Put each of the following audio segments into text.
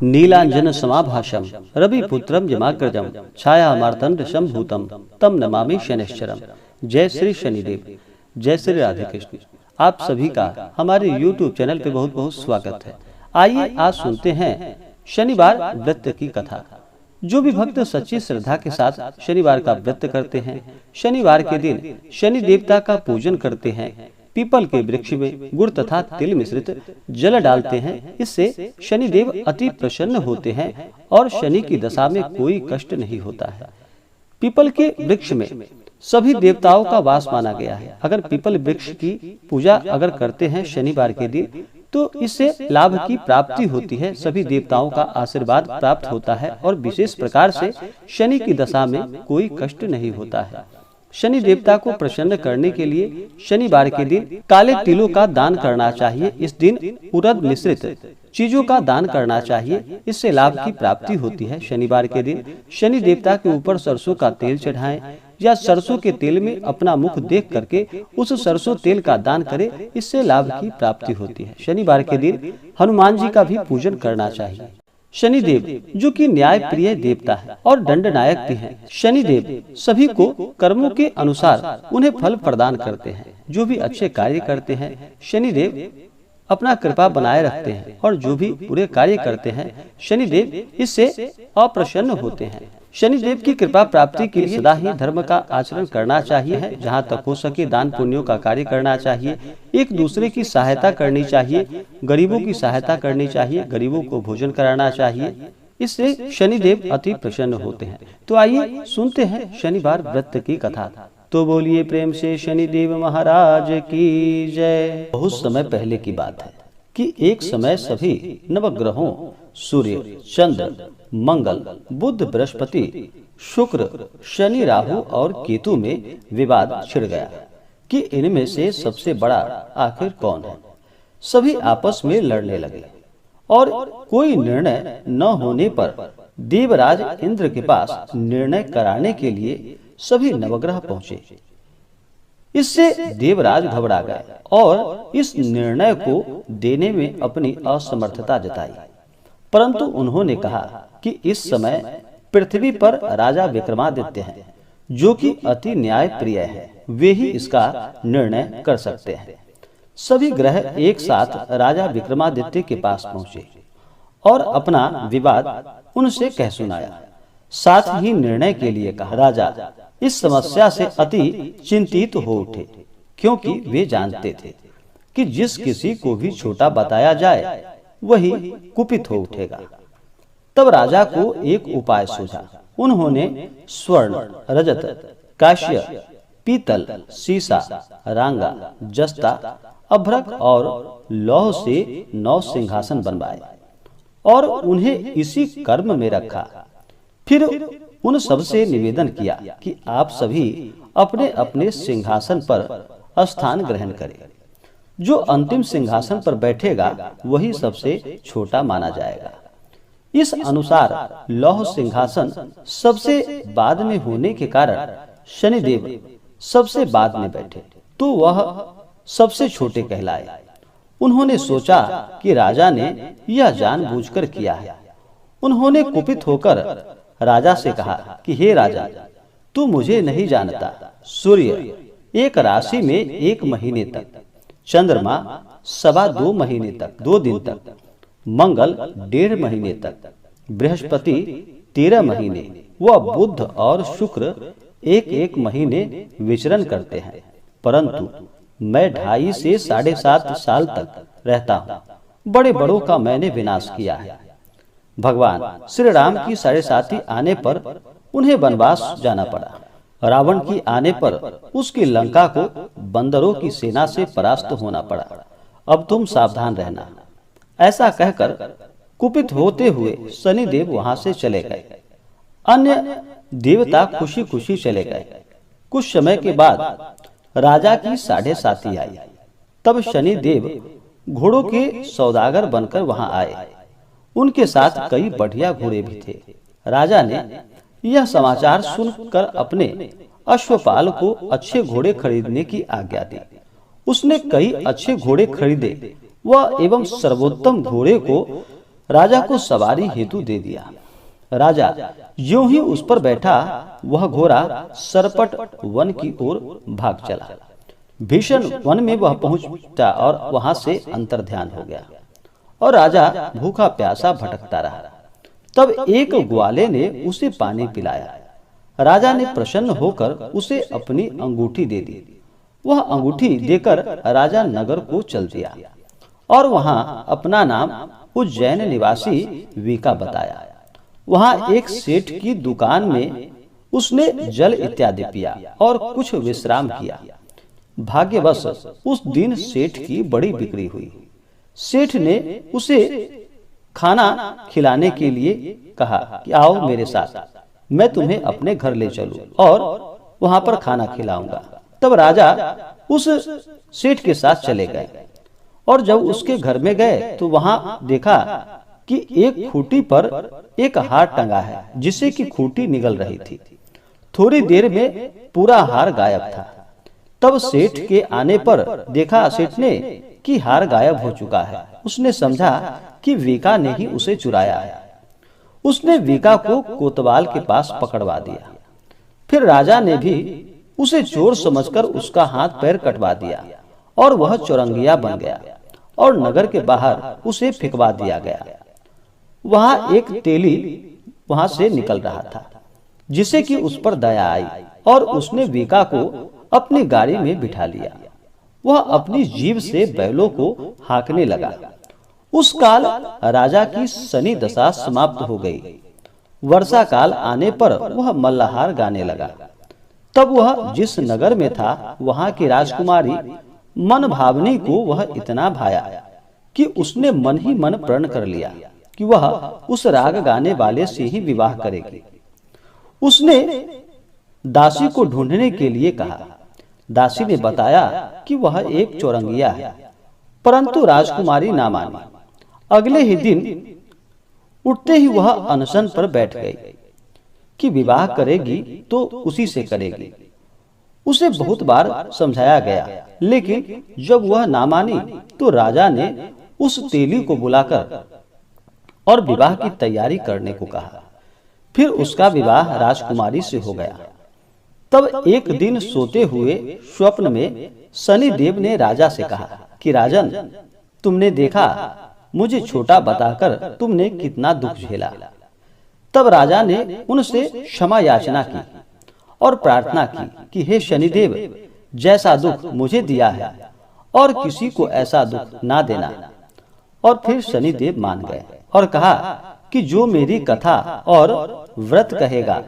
नीलांजन समाभाषम रविपुत्रम जमाग्रजम छाया मार्तंड शंभूतम तम नमामि शनिश्चरम। जय श्री शनिदेव, जय श्री राधे कृष्ण। आप सभी का हमारे YouTube चैनल पे बहुत बहुत स्वागत है। आइए आज सुनते हैं शनिवार व्रत की कथा। जो भी भक्त सच्ची श्रद्धा के साथ शनिवार का व्रत करते हैं, शनिवार के दिन शनि देवता का पूजन करते हैं, पीपल के वृक्ष में गुड़ तथा तिल मिश्रित जल डालते हैं, इससे शनिदेव अति प्रसन्न होते हैं और शनि की दशा में कोई कष्ट नहीं होता है। पीपल के वृक्ष में सभी देवताओं का वास माना गया है। अगर पीपल वृक्ष की पूजा अगर करते हैं शनिवार के दिन तो इससे लाभ की प्राप्ति होती है, सभी देवताओं का आशीर्वाद प्राप्त होता है और विशेष प्रकार से शनि की दशा में कोई कष्ट नहीं होता है। शनि देवता को प्रसन्न करने के लिए शनिवार के दिन काले तिलों का दान करना चाहिए। इस दिन उड़द मिश्रित चीजों का दान करना चाहिए, इससे लाभ की प्राप्ति होती है। शनिवार के दिन शनि देवता के ऊपर सरसों का तेल चढ़ाएं या सरसों के तेल में अपना मुख देख करके उस सरसों तेल का दान करें, इससे लाभ की प्राप्ति होती है। शनिवार के दिन हनुमान जी का भी पूजन करना चाहिए। शनिदेव जो कि न्याय प्रिय देवता है और दंडनायक भी हैं। शनिदेव सभी को कर्मों के अनुसार उन्हें फल प्रदान करते हैं। जो भी अच्छे कार्य करते हैं शनिदेव अपना कृपा बनाए रखते हैं और जो भी बुरे कार्य करते हैं शनिदेव इससे अप्रसन्न होते हैं। शनिदेव की कृपा प्राप्ति के लिए सदा ही धर्म का आचरण करना चाहिए। जहाँ तक हो सके दान पुण्यों का कार्य करना चाहिए, एक दूसरे की सहायता करनी चाहिए, गरीबों की सहायता करनी चाहिए, गरीबों को भोजन कराना चाहिए, इससे शनिदेव अति प्रसन्न होते हैं। तो आइए सुनते हैं शनिवार व्रत की कथा। तो बोलिए प्रेम से शनिदेव महाराज की जय। बहुत समय पहले की बात है कि एक समय सभी नवग्रहों सूर्य, चंद्र, मंगल, बुध, बृहस्पति, शुक्र, शनि, राहु और केतु में विवाद छिड़ गया कि इनमें से सबसे बड़ा आखिर कौन है। सभी आपस में लड़ने लगे और कोई निर्णय न होने पर देवराज इंद्र के पास निर्णय कराने के लिए सभी नवग्रह पहुंचे। इससे देवराज घबरा गए और इस निर्णय को देने में अपनी असमर्थता जताई। परंतु उन्होंने कहा कि इस समय पृथ्वी पर राजा विक्रमादित्य हैं, जो कि अति न्याय प्रिय है, वे ही इसका निर्णय कर सकते हैं। सभी ग्रह एक साथ राजा विक्रमादित्य के पास पहुंचे और अपना विवाद उनसे कह सुनाया। साथ ही निर्णय के लिए कहा। राजा इस समस्या से अति चिंतित हो उठे, क्योंकि वे जानते थे कि जिस किसी को भी छोटा बताया जाए वही कुपित हो उठेगा। तब राजा को एक उपाय सूझा। उन्होंने स्वर्ण, रजत, कांस्य, पीतल, सीसा, रांगा, जस्ता, अभ्रक और लौह से 9 सिंहासन बनवाए और उन्हें इसी कर्म में रखा। फिर उन सबसे निवेदन किया कि आप सभी अपने अपने सिंहासन पर स्थान ग्रहण करें। जो अंतिम सिंहासन पर बैठेगा वही सबसे छोटा माना जाएगा। इस अनुसार लौह सिंहासन सबसे बाद में होने के कारण शनिदेव सबसे बाद में बैठे, तो वह सबसे छोटे कहलाए। उन्होंने सोचा कि राजा ने यह जानबूझकर किया है। उन्होंने कुपित होकर राजा से कहा कि हे राजा, तू मुझे नहीं जानता। सूर्य एक राशि में 1 महीने तक, चंद्रमा 2.25 महीने तक 2 दिन तक, मंगल 1.5 महीने तक, बृहस्पति 13 महीने व बुध और शुक्र 1-1 महीने विचरण करते हैं। परंतु मैं 2.5 से 7.5 साल तक रहता हूँ। बड़े बड़ों का मैंने विनाश किया है। भगवान श्री राम की 7.5 आने पर उन्हें वनवास जाना पड़ा। रावण की आने पर उसकी लंका को बंदरों की सेना से परास्त होना पड़ा। अब तुम सावधान रहना। ऐसा कहकर कुपित होते हुए शनिदेव वहां से चले गए। अन्य देवता खुशी खुशी चले गए। कुछ समय के बाद राजा की 7.5 आई। तब शनिदेव घोड़ों के सौदागर बनकर वहां आए। उनके साथ कई बढ़िया घोड़े भी थे। राजा ने यह समाचार सुनकर अपने अश्वपाल को अच्छे घोड़े खरीदने की आज्ञा दी। उसने कई अच्छे घोड़े खरीदे व एवं सर्वोत्तम घोड़े को राजा को सवारी हेतु दे दिया। राजा यूं ही उस पर बैठा वह घोड़ा सरपट वन की ओर भाग चला। भीषण वन में वह पहुंचा और वहां से अंतर्ध्यान हो गया और राजा भूखा प्यासा भटकता रहा। तब एक ग्वाले ने उसे पानी पिलाया। राजा ने प्रसन्न होकर उसे अपनी अंगूठी दे दी। वह अंगूठी देकर राजा नगर को चल दिया और वहां अपना नाम उज्जैन निवासी वीका बताया। वहां एक सेठ की दुकान में उसने जल इत्यादि पिया और कुछ विश्राम किया। भाग्यवश उस दिन सेठ की बड़ी बिक्री हुई। सेठ ने उसे खाना खिलाने के लिए कहा कि आओ मेरे साथ, मैं तुम्हें अपने घर ले चलूं और वहां पर खाना खिलाऊंगा। तब राजा उस सेठ के साथ चले गए और जब उसके घर में गए तो वहां देखा कि एक खूंटी पर एक हार टंगा है जिससे कि खूंटी निगल रही थी। थोड़ी देर में पूरा हार गायब था। तब सेठ के आने पर देखा सेठ ने कि हार गायब हो चुका है। उसने समझा कि वीका ने ही उसे चुराया है। उसने वीका को कोतवाल के पास पकड़वा दिया। फिर राजा ने भी उसे चोर समझकर उसका हाथ पैर कटवा दिया और वह चौरंगिया बन गया और नगर के बाहर उसे फेंकवा दिया गया। वहां एक तेली वहां से निकल रहा था जिसे कि उस पर दया आई और उसने वीका को अपनी गाड़ी में बिठा लिया। वह अपनी जीभ से बैलों को हाँकने लगा। उस काल राजा की शनि दशा समाप्त हो गई। वर्षा काल आने पर वह मल्लहार गाने लगा। तब वह जिस नगर में था वहां की राजकुमारी मन भावनी को वह इतना भाया कि उसने मन ही मन प्रण कर लिया कि वह उस राग गाने वाले से ही विवाह करेगी। उसने दासी को ढूंढने के लिए कहा। दासी ने बताया कि वह एक चौरंगिया है, परंतु राजकुमारी ना मानी। अगले ही दिन उठते ही वह अनशन पर बैठ गई कि विवाह करेगी तो उसी से करेगी। उसे बहुत बार समझाया गया, लेकिन जब वह ना मानी तो राजा ने उस तेली को बुलाकर और विवाह की तैयारी करने को कहा। फिर उसका विवाह राजकुमारी से हो गया। तब एक दिन सोते हुए स्वप्न में शनिदेव ने राजा से कहा कि राजन, तुमने देखा मुझे छोटा बताकर तुमने कितना दुख झेला। तब राजा ने उनसे क्षमा याचना की और प्रार्थना की कि हे शनिदेव, जैसा दुख मुझे दिया है और किसी को ऐसा दुख ना देना। और फिर शनिदेव मान गए और कहा कि जो मेरी कथा और व्रत कहेगा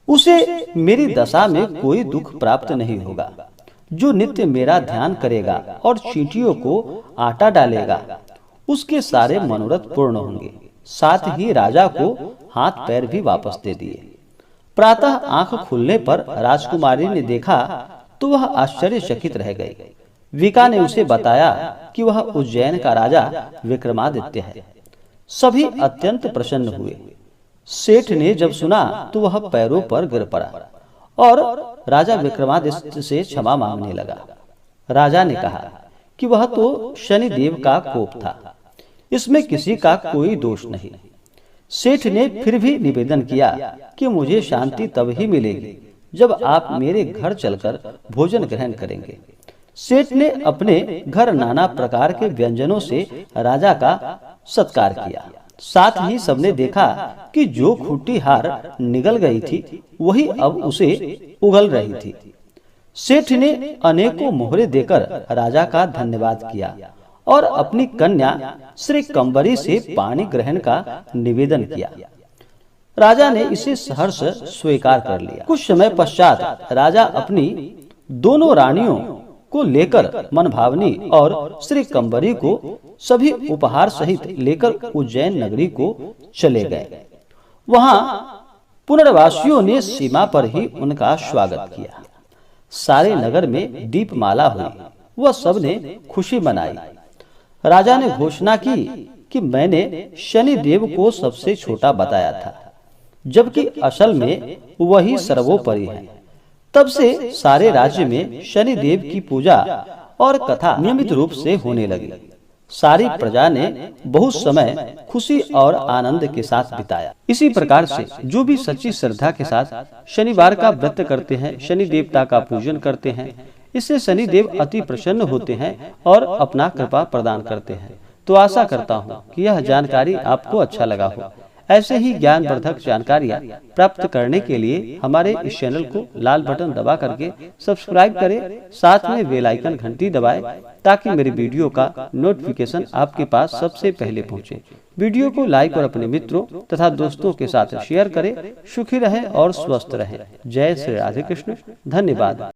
उसे मेरी दशा में कोई दुख प्राप्त नहीं होगा। जो नित्य मेरा ध्यान करेगा और चींटियों को आटा डालेगा उसके सारे मनोरथ पूर्ण होंगे। साथ ही राजा को हाथ पैर भी वापस दे दिए। प्रातः आंख खुलने पर राजकुमारी ने देखा तो वह आश्चर्यचकित रह गई। वीका ने उसे बताया कि वह उज्जैन का राजा विक्रमादित्य है। सभी अत्यंत प्रसन्न हुए। सेठ ने जब सुना तो वह पैरों पर गिर पड़ा और राजा विक्रमादित्य से क्षमा मांगने लगा। राजा ने कहा कि वह तो शनिदेव का कोप था, इसमें किसी का कोई दोष नहीं। सेठ ने फिर भी निवेदन किया कि मुझे शांति तब ही मिलेगी जब आप मेरे घर चलकर भोजन ग्रहण करेंगे। सेठ ने अपने घर नाना प्रकार के व्यंजनों से राजा का सत्कार किया। साथ ही सबने देखा कि जो खूंटी हार निगल गई थी वही अब उसे उगल रही थी। सेठ ने अनेकों मोहरे देकर राजा का धन्यवाद किया और अपनी कन्या श्री कंबरी से पानी ग्रहण का निवेदन किया। राजा ने इसे सहर्ष स्वीकार कर लिया। कुछ समय पश्चात राजा अपनी दोनों रानियों को लेकर मनभावनी और श्री कंबरी को सभी उपहार सहित लेकर उज्जैन नगरी को चले गए। वहां पुनर्वासियों ने सीमा पर ही उनका स्वागत किया। सारे नगर में दीपमाला हुई। वह सबने खुशी मनाई। राजा ने घोषणा की कि मैंने शनि देव को सबसे छोटा बताया था, जबकि असल में वही सर्वोपरि है। तब से सारे राज्य में शनि देव की पूजा और कथा नियमित रूप से होने लगी। सारी प्रजा ने बहुत समय खुशी और आनंद के साथ बिताया। इसी प्रकार से जो भी सच्ची श्रद्धा के साथ शनिवार का व्रत करते हैं, शनि देवता का पूजन करते हैं, इससे शनि देव अति प्रसन्न होते हैं और अपना कृपा प्रदान करते हैं। तो आशा करता हूँ कि यह जानकारी आपको अच्छा लगा हो। ऐसे ही ज्ञानवर्धक जानकारियाँ प्राप्त करने के लिए हमारे इस चैनल को लाल बटन दबा करके सब्सक्राइब करें, साथ में बेल आइकन घंटी दबाएं ताकि मेरी वीडियो का नोटिफिकेशन आपके पास सबसे पहले पहुंचे। वीडियो को लाइक और अपने मित्रों तथा दोस्तों के साथ शेयर करें। सुखी रहें और स्वस्थ रहें। जय श्री राधे कृष्ण। धन्यवाद।